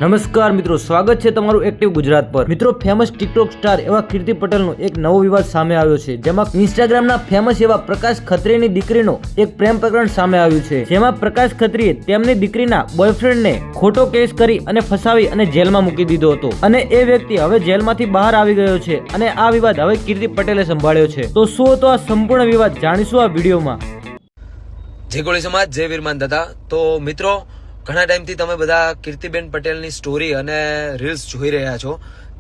નમસ્કાર મિત્રો, સ્વાગત છે તમારું એક્ટિવ ગુજરાત પર। મિત્રો, ફેમસ ટિકટોક સ્ટાર એવા કીર્તિ પટેલનો એક નવો વિવાદ સામે આવ્યો છે, જેમાં ઇન્સ્ટાગ્રામના ફેમસ એવા પ્રકાશ ખત્રીની દીકરીનો એક પ્રેમ પ્રકરણ સામે આવ્યું છે, જેમાં પ્રકાશ ખત્રીએ તેમની દીકરીના બોયફ્રેન્ડને ખોટો કેસ કરી અને ફસાવી અને જેલમાં મૂકી દીધો હતો, અને એ વ્યક્તિ હવે જેલમાંથી બહાર આવી ગયો છે અને આ વિવાદ હવે કીર્તિ પટેલે સંભાળ્યો છે। તો શું હતો આ સંપૂર્ણ વિવાદ, જાણીશું આ વિડીયોમાં। જય કોળી સમાજ, જય વીરમાન દાદા। તો મિત્રો, ઘણા ટાઈમથી તમે બધા કીર્તિબેન પટેલની સ્ટોરી અને રીલ્સ જોઈ રહ્યા છો,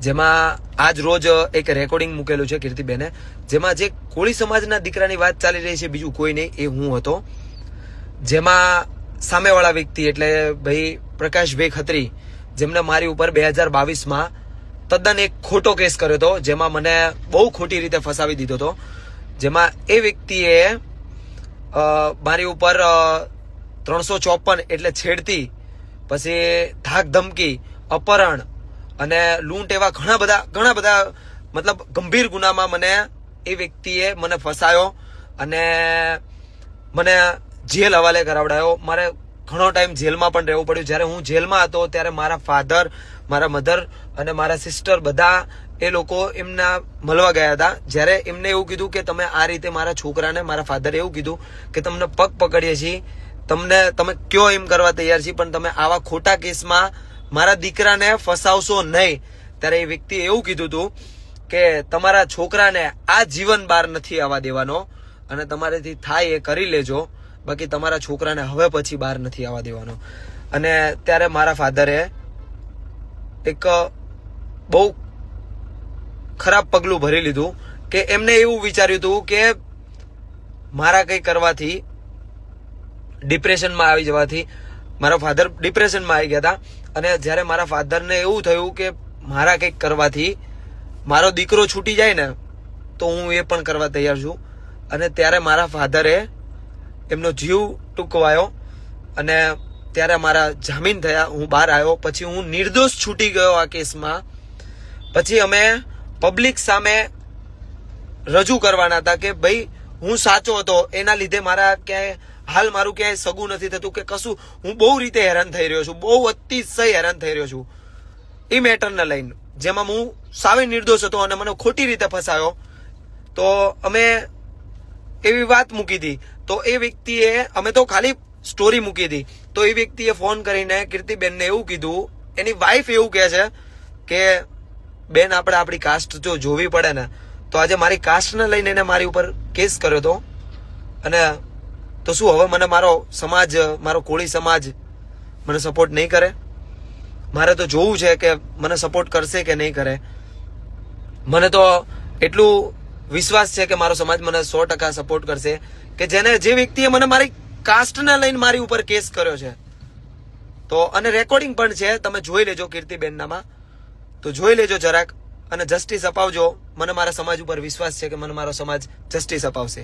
જેમાં આજ રોજ એક રેકોર્ડિંગ મૂકેલું છે કીર્તિબેને, જેમાં જે કોળી સમાજના દીકરાની વાત ચાલી રહી છે, બીજું કોઈ નહીં, એ હું હતો। જેમાં સામેવાળા વ્યક્તિ એટલે ભાઈ પ્રકાશભાઈ ખત્રી, જેમને મારી ઉપર 2022માં તદ્દન એક ખોટો કેસ કર્યો હતો, જેમાં મને બહુ ખોટી રીતે ફસાવી દીધો હતો। જેમાં એ વ્યક્તિએ મારી ઉપર 354 એટલે છેડતી, પછી ધાક ધમકી, અપહરણ અને લૂંટ એવા ઘણા બધા મતલબ ગંભીર ગુનામાં મને એ વ્યક્તિએ મને ફસાયો અને મને જેલ હવાલે કરાવડાયો। મારે ઘણો ટાઈમ જેલમાં પણ રહેવું પડ્યું। જ્યારે હું જેલમાં હતો ત્યારે મારા ફાધર, મારા મધર અને મારા સિસ્ટર બધા એ લોકો એમના મળવા ગયા હતા। જ્યારે એમને એવું કીધું કે તમે આ રીતે મારા છોકરાને, મારા ફાધરે એવું કીધું કે તમને પગ પકડીએ છીએ, તમે કયો એમ કરવા તૈયાર છીએ, પણ તમે આવા ખોટા કેસમાં મારા દીકરાને ફસાવશો નહીં। ત્યારે એ વ્યક્તિએ એવું કીધું હતું કે તમારા છોકરાને આ જીવન બહાર નથી આવવા દેવાનો અને તમારેથી થાય એ કરી લેજો, બાકી તમારા છોકરાને હવે પછી બહાર નથી આવવા દેવાનો। અને ત્યારે મારા ફાધરે એક બહુ ખરાબ પગલું ભરી લીધું કે એમને એવું વિચાર્યું હતું કે મારા કંઈ કરવાથી, ડિપ્રેશનમાં આવી જવાથી મારા ફાધર ડિપ્રેશનમાં આવી ગયા હતા। અને જ્યારે મારા ફાધરને એવું થયું કે મારા કંઈક કરવાથી મારો દીકરો છૂટી જાય ને, તો હું એ પણ કરવા તૈયાર છું। અને ત્યારે મારા ફાધરે એમનો જીવ ટૂંકવાયો અને ત્યારે મારા જામીન થયા, હું બહાર આવ્યો, પછી હું નિર્દોષ છૂટી ગયો આ કેસમાં। પછી અમે પબ્લિક સામે રજૂ કરવાના હતા કે ભાઈ હું સાચો હતો, એના લીધે મારા મારું ક્યાંય સગું નથી થતું કે કશું, હું બહુ રીતે હેરાન થઈ રહ્યો છું, બહુ અતિશય હેરાન થઈ રહ્યો છું એ મેટરને લઈને, જેમાં હું સાવે નિર્દોષ હતો અને મને ખોટી રીતે ફસાયો। તો અમે એવી વાત મૂકી હતી, તો એ વ્યક્તિએ, અમે તો ખાલી સ્ટોરી મૂકી હતી, તો એ વ્યક્તિએ ફોન કરીને કીર્તિબેનને એવું કીધું, એની વાઈફ એવું કહે છે કે બેન, આપણે આપણી કાસ્ટ જો જોવી પડે ને, તો આજે મારી કાસ્ટને લઈને એને મારી ઉપર કેસ કર્યો હતો। અને તો શું હવે મને મારો સમાજ, મારો કોળી સમાજ મને સપોર્ટ નહીં કરે? મારે તો જોવું છે કે મને સપોર્ટ કરશે કે નહીં કરે। મને તો એટલું વિશ્વાસ છે કે મારો સમાજ મને 100% સપોર્ટ કરશે, કે જે વ્યક્તિએ મને મારી કાસ્ટને લઈને મારી ઉપર કેસ કર્યો છે। તો અને રેકોર્ડિંગ પણ છે, તમે જોઈ લેજો કીર્તિબેનનામાં, તો જોઈ લેજો જરાક અને જસ્ટિસ અપાવજો। મને મારા સમાજ ઉપર વિશ્વાસ છે કે મને મારો સમાજ જસ્ટિસ અપાવશે।